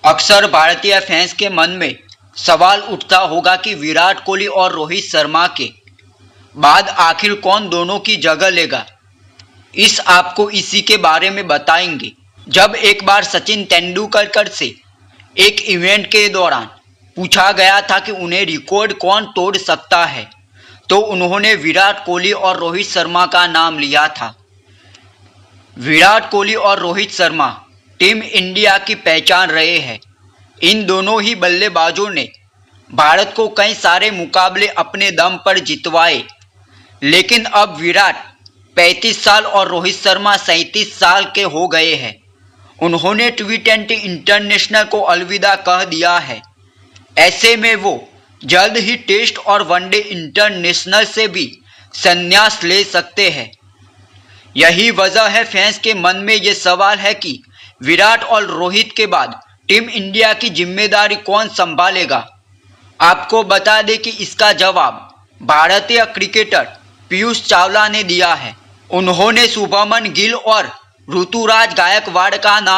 अक्सर भारतीय फैंस के मन में सवाल उठता होगा कि विराट कोहली और रोहित शर्मा के बाद आखिर कौन दोनों की जगह लेगा। आपको इसी के बारे में बताएंगे। जब एक बार सचिन तेंदुलकर से एक इवेंट के दौरान पूछा गया था कि उन्हें रिकॉर्ड कौन तोड़ सकता है, तो उन्होंने विराट कोहली और रोहित शर्मा का नाम लिया था। विराट कोहली और रोहित शर्मा टीम इंडिया की पहचान रहे हैं। इन दोनों ही बल्लेबाजों ने भारत को कई सारे मुकाबले अपने दम पर जितवाए, लेकिन अब विराट 35 साल और रोहित शर्मा 37 साल के हो गए हैं। उन्होंने टी20 इंटरनेशनल को अलविदा कह दिया है। ऐसे में वो जल्द ही टेस्ट और वनडे इंटरनेशनल से भी संन्यास ले सकते हैं। यही वजह है फैंस के मन में ये सवाल है कि विराट और रोहित के बाद टीम इंडिया की जिम्मेदारी कौन संभालेगा। आपको बता दें कि इसका जवाब भारतीय क्रिकेटर पीयूष चावला ने दिया है। उन्होंने शुभमन गिल और ऋतुराज गायकवाड़ का नाम